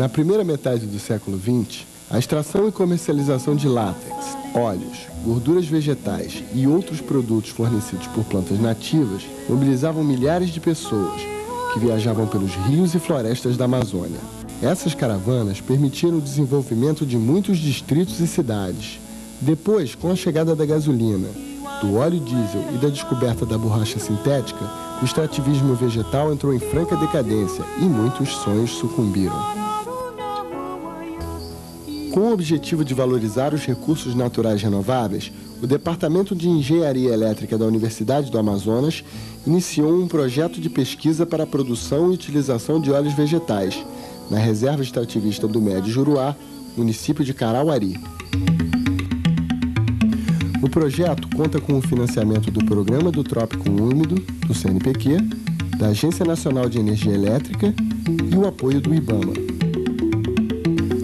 Na primeira metade do século XX, a extração e comercialização de látex, óleos, gorduras vegetais e outros produtos fornecidos por plantas nativas mobilizavam milhares de pessoas que viajavam pelos rios e florestas da Amazônia. Essas caravanas permitiram o desenvolvimento de muitos distritos e cidades. Depois, com a chegada da gasolina, do óleo diesel e da descoberta da borracha sintética, o extrativismo vegetal entrou em franca decadência e muitos sonhos sucumbiram. Com o objetivo de valorizar os recursos naturais renováveis, o Departamento de Engenharia Elétrica da Universidade do Amazonas iniciou um projeto de pesquisa para a produção e utilização de óleos vegetais, na Reserva Extrativista do Médio Juruá, município de Carauari. O projeto conta com o financiamento do Programa do Trópico Úmido, do CNPq, da Agência Nacional de Energia Elétrica e o apoio do IBAMA.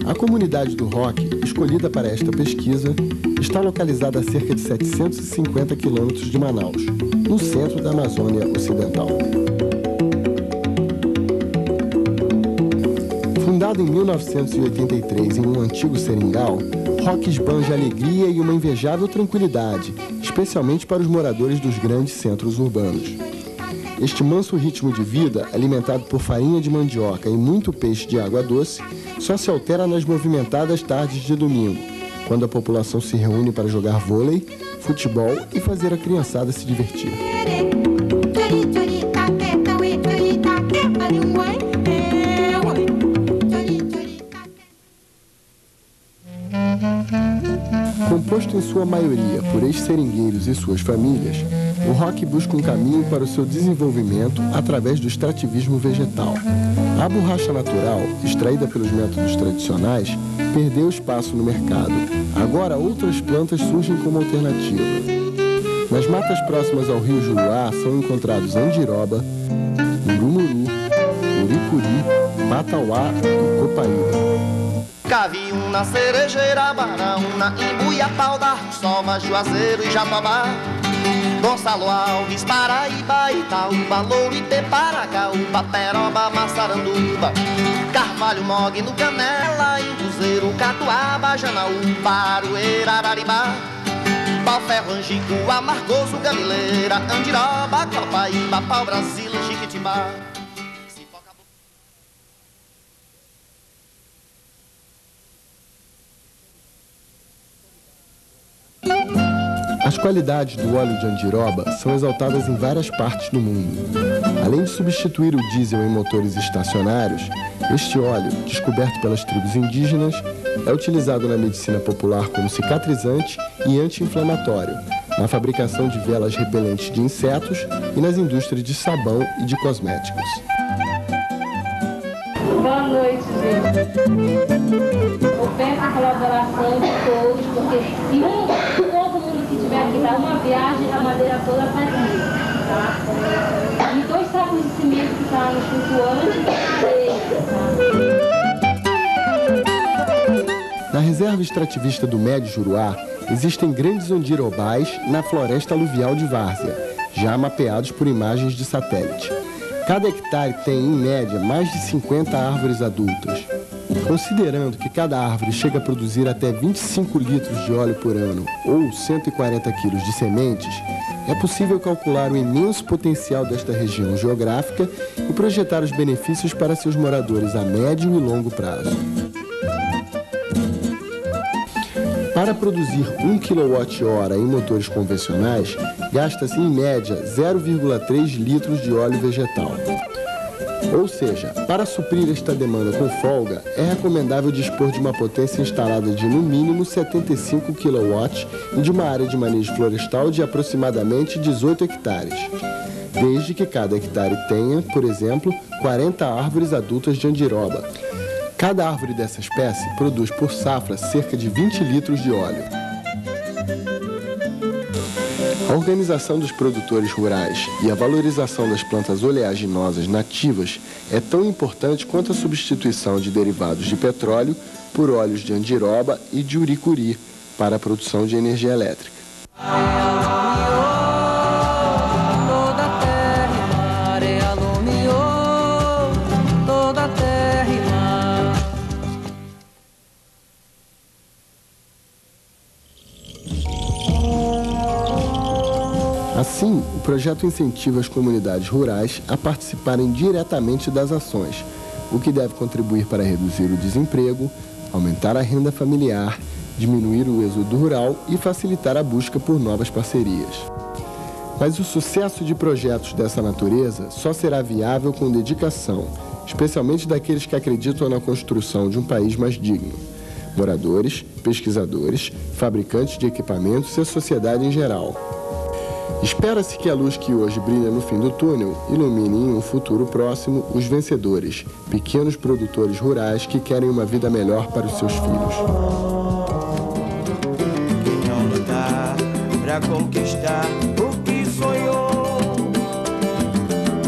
A comunidade do Roque, escolhida para esta pesquisa, está localizada a cerca de 750 quilômetros de Manaus, no centro da Amazônia Ocidental. Fundado em 1983 em um antigo seringal, Roque esbanja alegria e uma invejável tranquilidade, especialmente para os moradores dos grandes centros urbanos. Este manso ritmo de vida, alimentado por farinha de mandioca e muito peixe de água doce, só se altera nas movimentadas tardes de domingo, quando a população se reúne para jogar vôlei, futebol e fazer a criançada se divertir. Composto em sua maioria por ex-seringueiros e suas famílias, o Roque busca um caminho para o seu desenvolvimento através do extrativismo vegetal. A borracha natural, extraída pelos métodos tradicionais, perdeu espaço no mercado. Agora outras plantas surgem como alternativa. Nas matas próximas ao rio Juruá são encontrados andiroba, urumuru, uricuri, matauá e copaíba. Caviúna, cerejeira, baraúna, imbuia, pau da sova, juazeiro e jatobá. Gonçalo Alves, Paraíba, Itaúba, Louro, Iteparacauba, Peroba, Massaranduba, Carvalho, Mogno, Canela, Imbuzeiro, Catuaba, Janaúba, Aroeira, Araribá, Pau-Ferro, Angico, Amargoso, Gamileira, Andiroba, Copaíba, Pau-Brasil e Jiquitibá. As qualidades do óleo de andiroba são exaltadas em várias partes do mundo. Além de substituir o diesel em motores estacionários, este óleo, descoberto pelas tribos indígenas, é utilizado na medicina popular como cicatrizante e anti-inflamatório, na fabricação de velas repelentes de insetos e nas indústrias de sabão e de cosméticos. Boa noite, gente. Eu peço a colaboração de todos, porque todo mundo que tiver que dar uma viagem, a madeira toda faz isso, tá? E 2 sacos de cimento que está no flutuante, tá? Na Reserva Extrativista do Médio Juruá, existem grandes andirobais na floresta aluvial de Várzea, já mapeados por imagens de satélite. Cada hectare tem, em média, mais de 50 árvores adultas. Considerando que cada árvore chega a produzir até 25 litros de óleo por ano, ou 140 quilos de sementes, é possível calcular o imenso potencial desta região geográfica e projetar os benefícios para seus moradores a médio e longo prazo. Para produzir 1 kWh em motores convencionais, gasta-se em média 0,3 litros de óleo vegetal. Ou seja, para suprir esta demanda com folga, é recomendável dispor de uma potência instalada de no mínimo 75 kW e de uma área de manejo florestal de aproximadamente 18 hectares, desde que cada hectare tenha, por exemplo, 40 árvores adultas de andiroba. Cada árvore dessa espécie produz por safra cerca de 20 litros de óleo. A organização dos produtores rurais e a valorização das plantas oleaginosas nativas é tão importante quanto a substituição de derivados de petróleo por óleos de andiroba e de uricuri para a produção de energia elétrica. Assim, o projeto incentiva as comunidades rurais a participarem diretamente das ações, o que deve contribuir para reduzir o desemprego, aumentar a renda familiar, diminuir o êxodo rural e facilitar a busca por novas parcerias. Mas o sucesso de projetos dessa natureza só será viável com dedicação, especialmente daqueles que acreditam na construção de um país mais digno. Moradores, pesquisadores, fabricantes de equipamentos e a sociedade em geral. Espera-se que a luz que hoje brilha no fim do túnel ilumine em um futuro próximo os vencedores, pequenos produtores rurais que querem uma vida melhor para os seus filhos. Quem não lutar pra conquistar o que sonhou,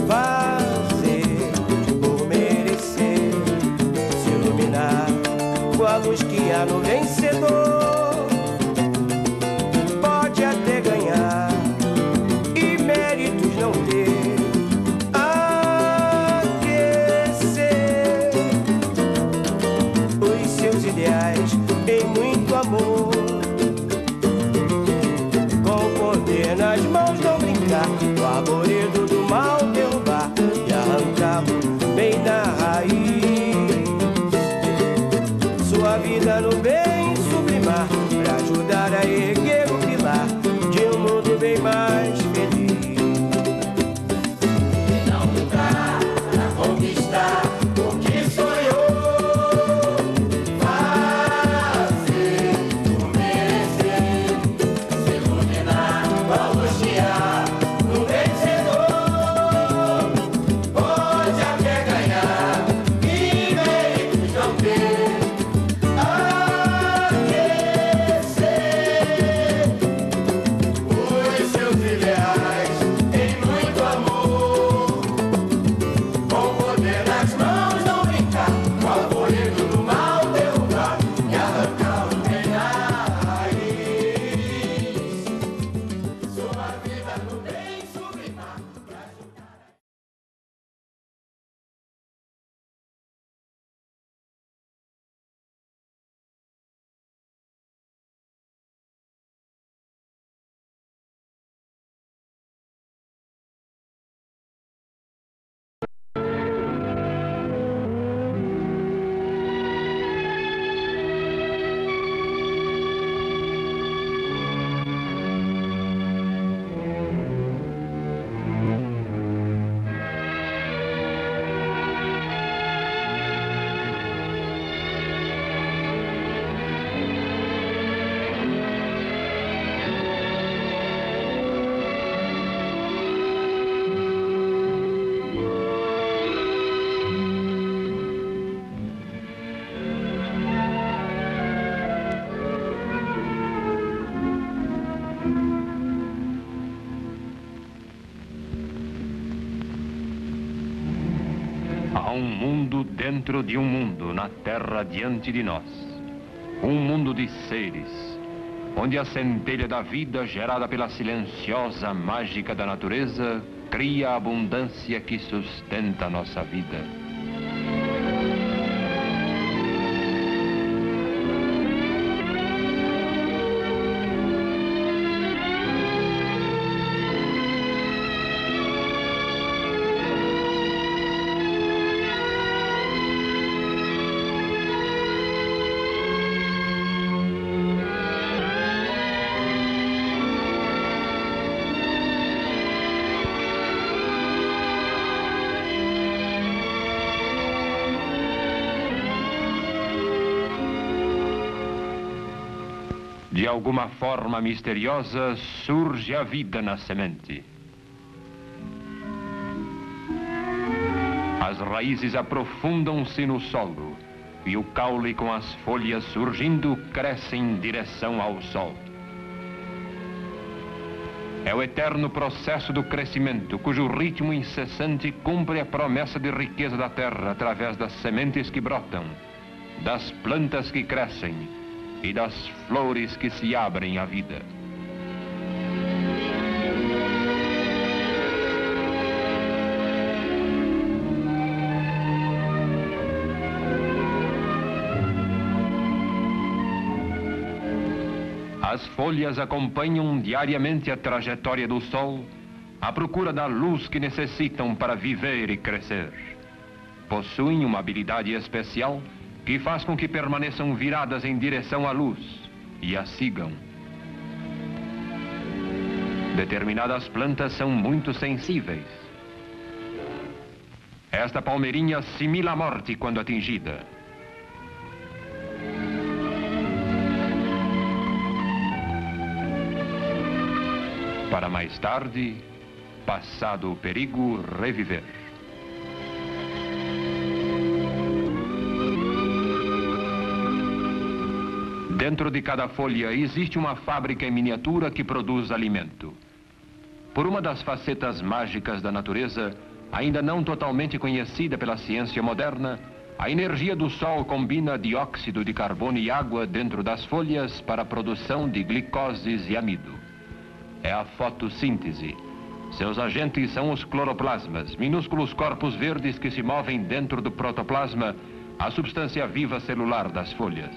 fazer por merecer, se iluminar com a luz que há no vencedor, pode até ganhar e méritos não ter, aquecer os seus ideais em muito amor, com o poder nas mãos não brincar, o arvoredo do mal derrubar e arrancá-lo bem da raiz, sua vida no bem sublimar, pra ajudar a erguer o pilar de um mundo bem mais feliz. Não lutar pra conquistar o que sonhou, fazer por merecer, se iluminar com a luz que há no vencedor, pode até ganhar e méritos não ter, aquecer os seus ideais em muito amor, com o poder nas mãos não brincar, com o arvoredo do mal derrubar e arrancá-lo bem na raiz, sua vida no bem sublimar. Há um mundo dentro de um mundo na Terra diante de nós. Um mundo de seres, onde a centelha da vida gerada pela silenciosa mágica da natureza cria a abundância que sustenta a nossa vida. De alguma forma misteriosa, surge a vida na semente. As raízes aprofundam-se no solo e o caule, com as folhas surgindo, cresce em direção ao sol. É o eterno processo do crescimento, cujo ritmo incessante cumpre a promessa de riqueza da terra através das sementes que brotam, das plantas que crescem e das flores que se abrem à vida. As folhas acompanham diariamente a trajetória do sol, à procura da luz que necessitam para viver e crescer. Possuem uma habilidade especial que faz com que permaneçam viradas em direção à luz e a sigam. Determinadas plantas são muito sensíveis. Esta palmeirinha simila a morte quando atingida. Para mais tarde, passado o perigo, reviver. Dentro de cada folha existe uma fábrica em miniatura que produz alimento. Por uma das facetas mágicas da natureza, ainda não totalmente conhecida pela ciência moderna, a energia do sol combina dióxido de carbono e água dentro das folhas para a produção de glicoses e amido. É a fotossíntese. Seus agentes são os cloroplasmas, minúsculos corpos verdes que se movem dentro do protoplasma, a substância viva celular das folhas.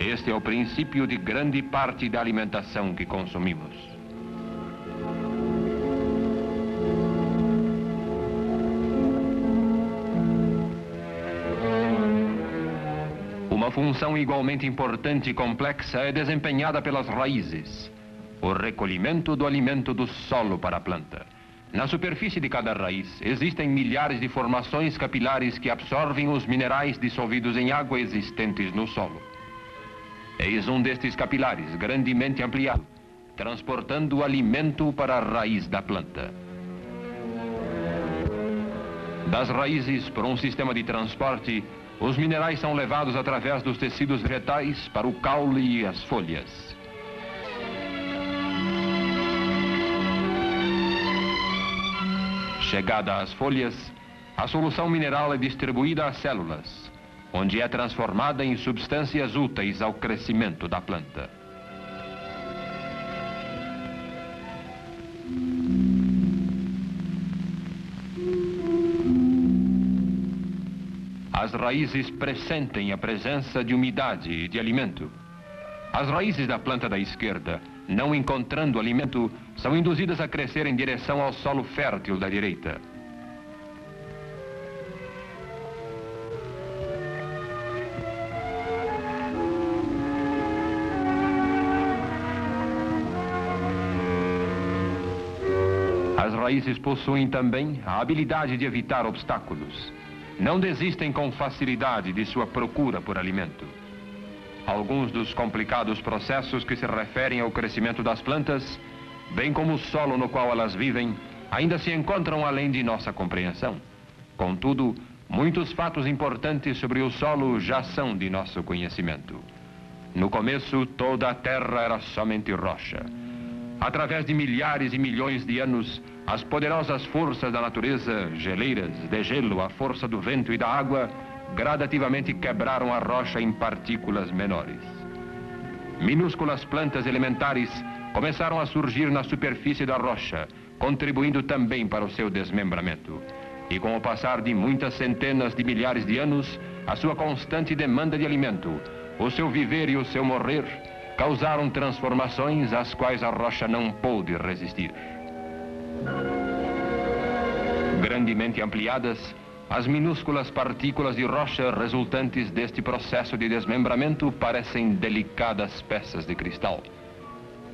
Este é o princípio de grande parte da alimentação que consumimos. Uma função igualmente importante e complexa é desempenhada pelas raízes. O recolhimento do alimento do solo para a planta. Na superfície de cada raiz existem milhares de formações capilares que absorvem os minerais dissolvidos em água existentes no solo. Eis um destes capilares, grandemente ampliado, transportando o alimento para a raiz da planta. Das raízes, por um sistema de transporte, os minerais são levados através dos tecidos vegetais para o caule e as folhas. Chegada às folhas, a solução mineral é distribuída às células, onde é transformada em substâncias úteis ao crescimento da planta. As raízes pressentem a presença de umidade e de alimento. As raízes da planta da esquerda, não encontrando alimento, são induzidas a crescer em direção ao solo fértil da direita. As raízes possuem também a habilidade de evitar obstáculos. Não desistem com facilidade de sua procura por alimento. Alguns dos complicados processos que se referem ao crescimento das plantas, bem como o solo no qual elas vivem, ainda se encontram além de nossa compreensão. Contudo, muitos fatos importantes sobre o solo já são de nosso conhecimento. No começo, toda a terra era somente rocha. Através de milhares e milhões de anos, as poderosas forças da natureza, geleiras, de gelo, a força do vento e da água, gradativamente quebraram a rocha em partículas menores. Minúsculas plantas elementares começaram a surgir na superfície da rocha, contribuindo também para o seu desmembramento. E com o passar de muitas centenas de milhares de anos, a sua constante demanda de alimento, o seu viver e o seu morrer, causaram transformações às quais a rocha não pôde resistir. Grandemente ampliadas, as minúsculas partículas de rocha resultantes deste processo de desmembramento parecem delicadas peças de cristal.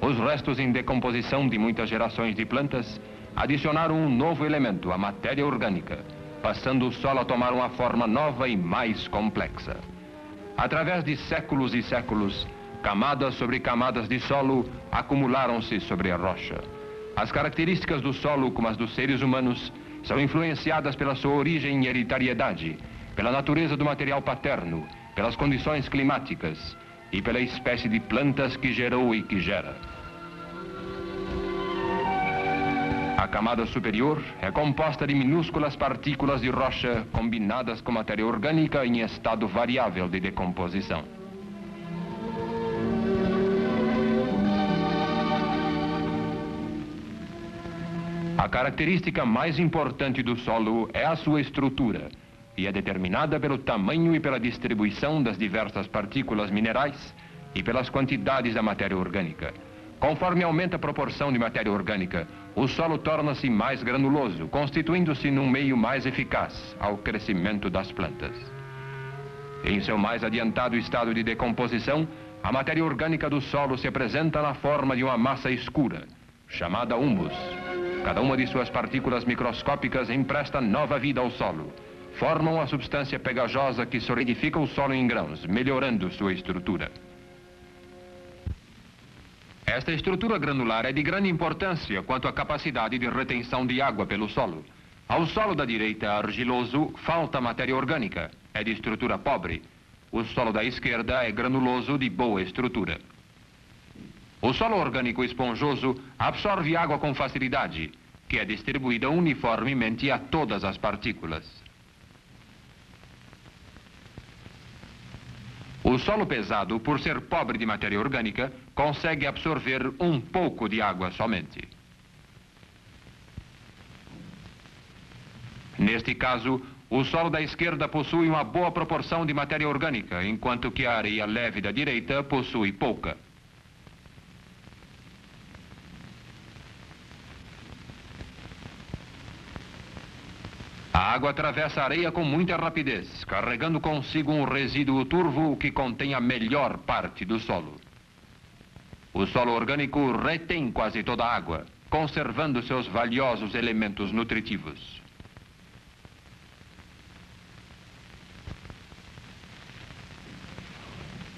Os restos em decomposição de muitas gerações de plantas adicionaram um novo elemento, a matéria orgânica, passando o solo a tomar uma forma nova e mais complexa. Através de séculos e séculos, camadas sobre camadas de solo acumularam-se sobre a rocha. As características do solo, como as dos seres humanos, são influenciadas pela sua origem e hereditariedade, pela natureza do material paterno, pelas condições climáticas e pela espécie de plantas que gerou e que gera. A camada superior é composta de minúsculas partículas de rocha combinadas com matéria orgânica em estado variável de decomposição. A característica mais importante do solo é a sua estrutura, e é determinada pelo tamanho e pela distribuição das diversas partículas minerais, e pelas quantidades da matéria orgânica. Conforme aumenta a proporção de matéria orgânica, o solo torna-se mais granuloso, constituindo-se num meio mais eficaz ao crescimento das plantas. Em seu mais adiantado estado de decomposição, a matéria orgânica do solo se apresenta na forma de uma massa escura, chamada humus. Cada uma de suas partículas microscópicas empresta nova vida ao solo. Formam a substância pegajosa que solidifica o solo em grãos, melhorando sua estrutura. Esta estrutura granular é de grande importância quanto à capacidade de retenção de água pelo solo. Ao solo da direita, argiloso, falta matéria orgânica, é de estrutura pobre. O solo da esquerda é granuloso, de boa estrutura. O solo orgânico esponjoso absorve água com facilidade, que é distribuída uniformemente a todas as partículas. O solo pesado, por ser pobre de matéria orgânica, consegue absorver um pouco de água somente. Neste caso, o solo da esquerda possui uma boa proporção de matéria orgânica, enquanto que a areia leve da direita possui pouca. A água atravessa a areia com muita rapidez, carregando consigo um resíduo turvo que contém a melhor parte do solo. O solo orgânico retém quase toda a água, conservando seus valiosos elementos nutritivos.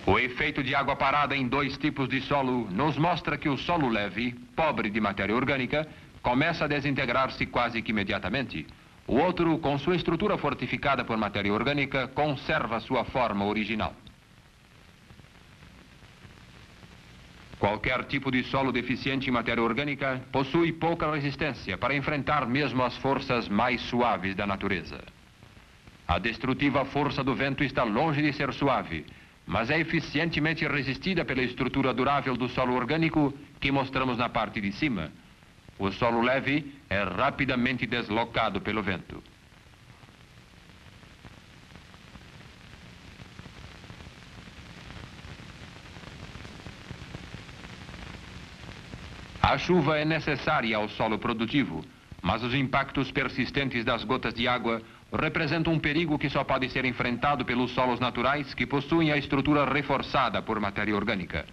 O efeito de água parada em dois tipos de solo nos mostra que o solo leve, pobre de matéria orgânica, começa a desintegrar-se quase que imediatamente. O outro, com sua estrutura fortificada por matéria orgânica, conserva sua forma original. Qualquer tipo de solo deficiente em matéria orgânica possui pouca resistência para enfrentar mesmo as forças mais suaves da natureza. A destrutiva força do vento está longe de ser suave, mas é eficientemente resistida pela estrutura durável do solo orgânico que mostramos na parte de cima. O solo leve é rapidamente deslocado pelo vento. A chuva é necessária ao solo produtivo, mas os impactos persistentes das gotas de água representam um perigo que só pode ser enfrentado pelos solos naturais que possuem a estrutura reforçada por matéria orgânica.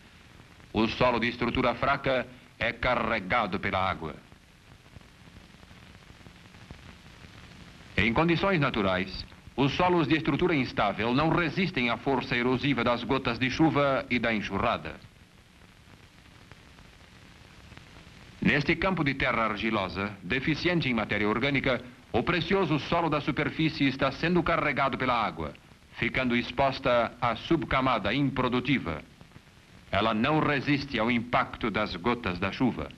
O solo de estrutura fraca é carregado pela água. Em condições naturais, os solos de estrutura instável não resistem à força erosiva das gotas de chuva e da enxurrada. Neste campo de terra argilosa, deficiente em matéria orgânica, o precioso solo da superfície está sendo carregado pela água, ficando exposta à subcamada improdutiva. Ela não resiste ao impacto das gotas da chuva.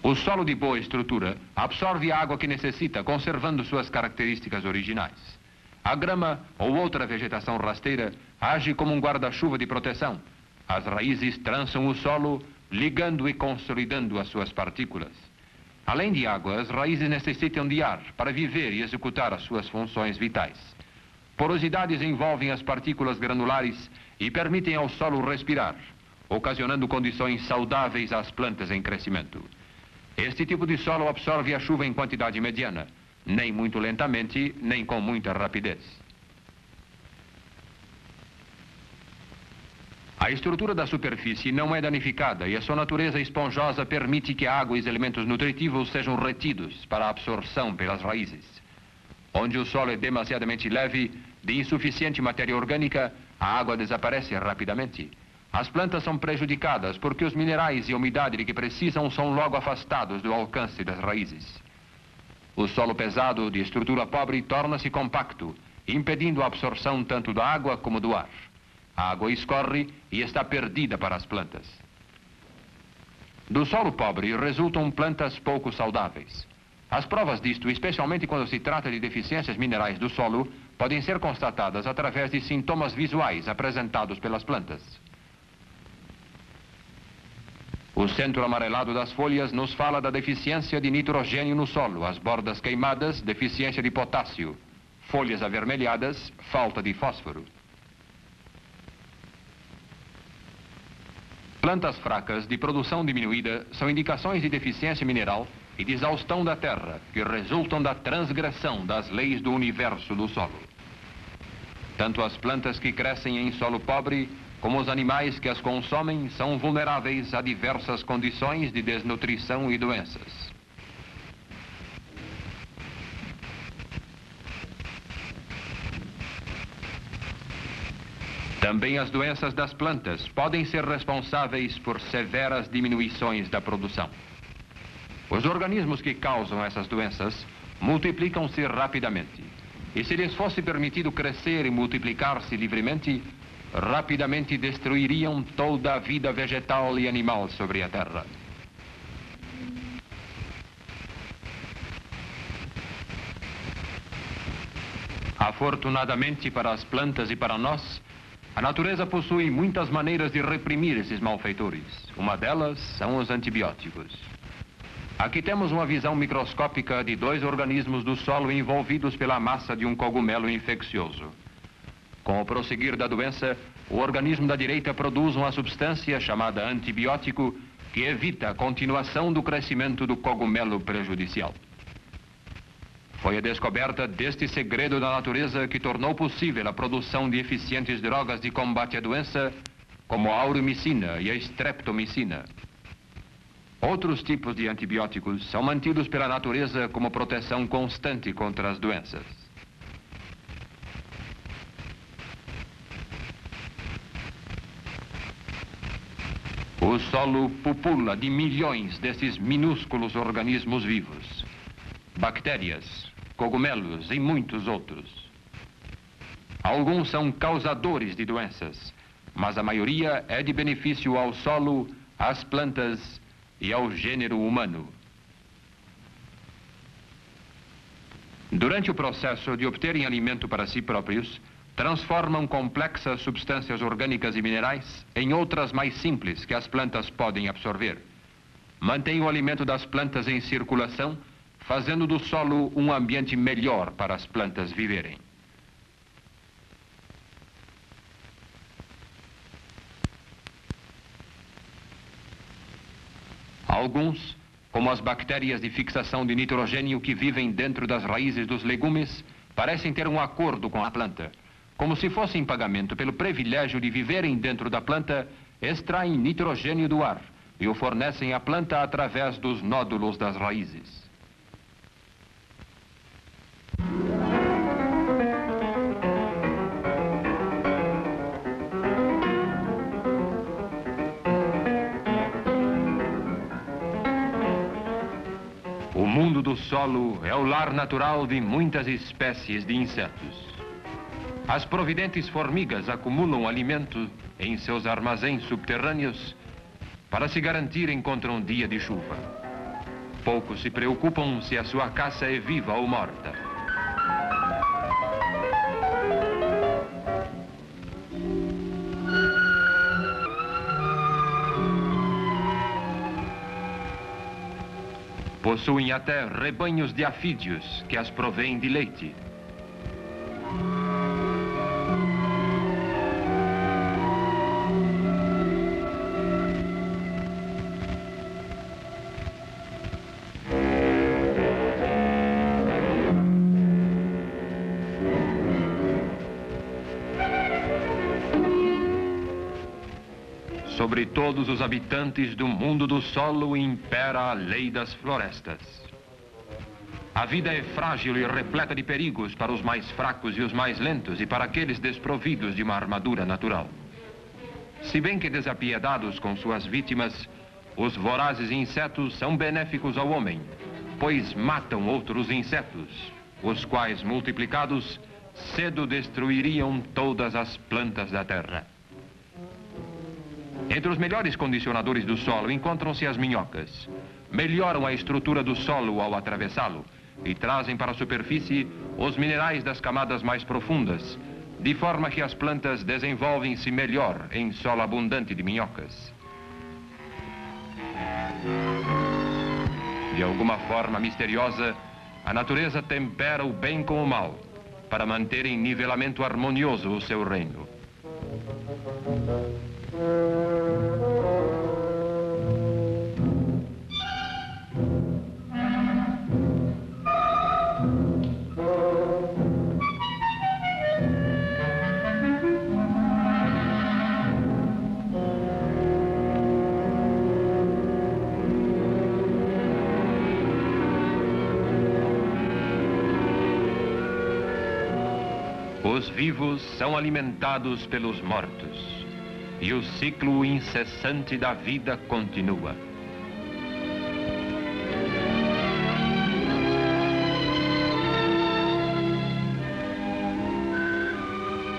O solo de boa estrutura absorve a água que necessita, conservando suas características originais. A grama ou outra vegetação rasteira age como um guarda-chuva de proteção. As raízes trançam o solo, ligando e consolidando as suas partículas. Além de água, as raízes necessitam de ar para viver e executar as suas funções vitais. Porosidades envolvem as partículas granulares e permitem ao solo respirar, ocasionando condições saudáveis às plantas em crescimento. Este tipo de solo absorve a chuva em quantidade mediana, nem muito lentamente, nem com muita rapidez. A estrutura da superfície não é danificada e a sua natureza esponjosa permite que a água e os elementos nutritivos sejam retidos para a absorção pelas raízes. Onde o solo é demasiadamente leve, de insuficiente matéria orgânica, a água desaparece rapidamente. As plantas são prejudicadas porque os minerais e a umidade de que precisam são logo afastados do alcance das raízes. O solo pesado, de estrutura pobre, torna-se compacto, impedindo a absorção tanto da água como do ar. A água escorre e está perdida para as plantas. Do solo pobre resultam plantas pouco saudáveis. As provas disto, especialmente quando se trata de deficiências minerais do solo, podem ser constatadas através de sintomas visuais apresentados pelas plantas. O centro amarelado das folhas nos fala da deficiência de nitrogênio no solo, as bordas queimadas, deficiência de potássio, folhas avermelhadas, falta de fósforo. Plantas fracas de produção diminuída são indicações de deficiência mineral e de exaustão da terra que resultam da transgressão das leis do universo do solo. Tanto as plantas que crescem em solo pobre como os animais que as consomem são vulneráveis a diversas condições de desnutrição e doenças. Também as doenças das plantas podem ser responsáveis por severas diminuições da produção. Os organismos que causam essas doenças multiplicam-se rapidamente. E se lhes fosse permitido crescer e multiplicar-se livremente, rapidamente destruiriam toda a vida vegetal e animal sobre a Terra. Afortunadamente para as plantas e para nós, a natureza possui muitas maneiras de reprimir esses malfeitores. Uma delas são os antibióticos. Aqui temos uma visão microscópica de 2 organismos do solo envolvidos pela massa de um cogumelo infeccioso. Com o prosseguir da doença, o organismo da direita produz uma substância chamada antibiótico que evita a continuação do crescimento do cogumelo prejudicial. Foi a descoberta deste segredo da natureza que tornou possível a produção de eficientes drogas de combate à doença, como a aurimicina e a streptomicina. Outros tipos de antibióticos são mantidos pela natureza como proteção constante contra as doenças. O solo pupula de milhões desses minúsculos organismos vivos. Bactérias, cogumelos e muitos outros. Alguns são causadores de doenças, mas a maioria é de benefício ao solo, às plantas e ao gênero humano. Durante o processo de obterem alimento para si próprios, transformam complexas substâncias orgânicas e minerais em outras mais simples que as plantas podem absorver. Mantêm o alimento das plantas em circulação, fazendo do solo um ambiente melhor para as plantas viverem. Alguns, como as bactérias de fixação de nitrogênio que vivem dentro das raízes dos legumes, parecem ter um acordo com a planta. Como se fosse em pagamento pelo privilégio de viverem dentro da planta, extraem nitrogênio do ar e o fornecem à planta através dos nódulos das raízes. O mundo do solo é o lar natural de muitas espécies de insetos. As providentes formigas acumulam alimento em seus armazéns subterrâneos para se garantirem contra um dia de chuva. Poucos se preocupam se a sua caça é viva ou morta. Possuem até rebanhos de afídeos que as provêm de leite. Sobre todos os habitantes do mundo do solo impera a lei das florestas. A vida é frágil e repleta de perigos para os mais fracos e os mais lentos e para aqueles desprovidos de uma armadura natural. Se bem que desapiedados com suas vítimas, os vorazes insetos são benéficos ao homem, pois matam outros insetos, os quais, multiplicados, cedo destruiriam todas as plantas da terra. Entre os melhores condicionadores do solo encontram-se as minhocas. Melhoram a estrutura do solo ao atravessá-lo e trazem para a superfície os minerais das camadas mais profundas, de forma que as plantas desenvolvem-se melhor em solo abundante de minhocas. De alguma forma misteriosa, a natureza tempera o bem com o mal, para manter em nivelamento harmonioso o seu reino. Os vivos são alimentados pelos mortos, e o ciclo incessante da vida continua.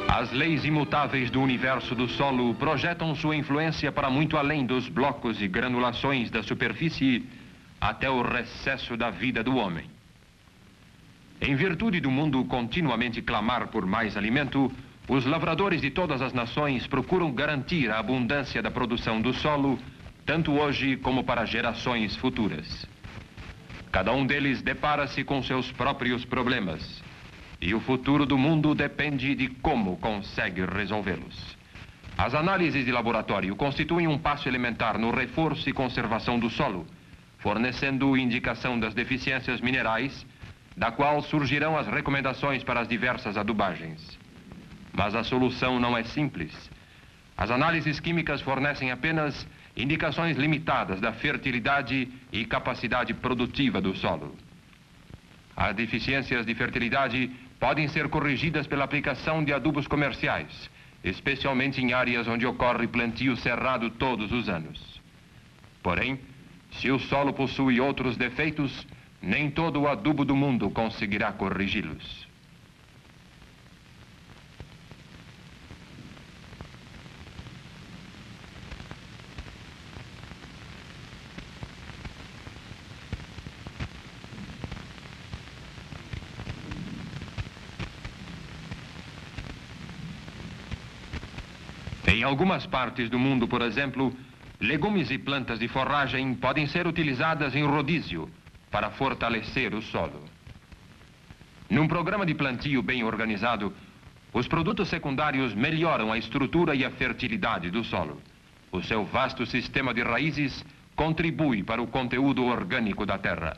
As leis imutáveis do universo do solo projetam sua influência para muito além dos blocos e granulações da superfície até o recesso da vida do homem. Em virtude do mundo continuamente clamar por mais alimento, os lavradores de todas as nações procuram garantir a abundância da produção do solo, tanto hoje como para gerações futuras. Cada um deles depara-se com seus próprios problemas, e o futuro do mundo depende de como consegue resolvê-los. As análises de laboratório constituem um passo elementar no reforço e conservação do solo, fornecendo indicação das deficiências minerais, da qual surgirão as recomendações para as diversas adubagens. Mas a solução não é simples. As análises químicas fornecem apenas indicações limitadas da fertilidade e capacidade produtiva do solo. As deficiências de fertilidade podem ser corrigidas pela aplicação de adubos comerciais, especialmente em áreas onde ocorre plantio cerrado todos os anos. Porém, se o solo possui outros defeitos, nem todo o adubo do mundo conseguirá corrigi-los. Em algumas partes do mundo, por exemplo, legumes e plantas de forragem podem ser utilizadas em rodízio para fortalecer o solo. Num programa de plantio bem organizado, os produtos secundários melhoram a estrutura e a fertilidade do solo. O seu vasto sistema de raízes contribui para o conteúdo orgânico da terra.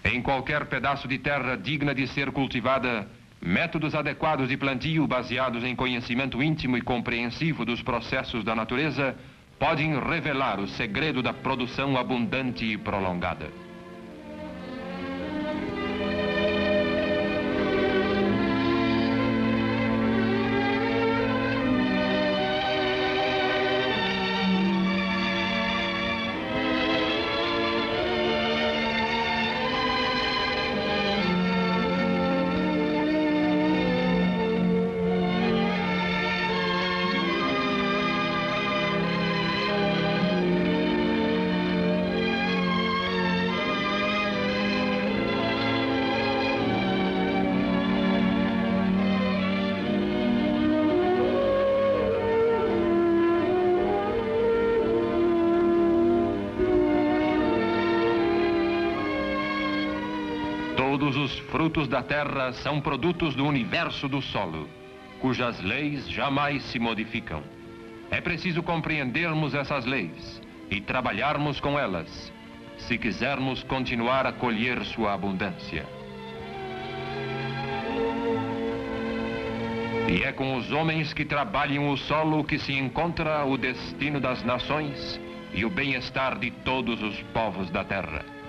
Em qualquer pedaço de terra digna de ser cultivada, métodos adequados de plantio baseados em conhecimento íntimo e compreensivo dos processos da natureza podem revelar o segredo da produção abundante e prolongada. Todos os frutos da terra são produtos do universo do solo, cujas leis jamais se modificam. É preciso compreendermos essas leis e trabalharmos com elas, se quisermos continuar a colher sua abundância. E é com os homens que trabalham o solo que se encontra o destino das nações e o bem-estar de todos os povos da terra.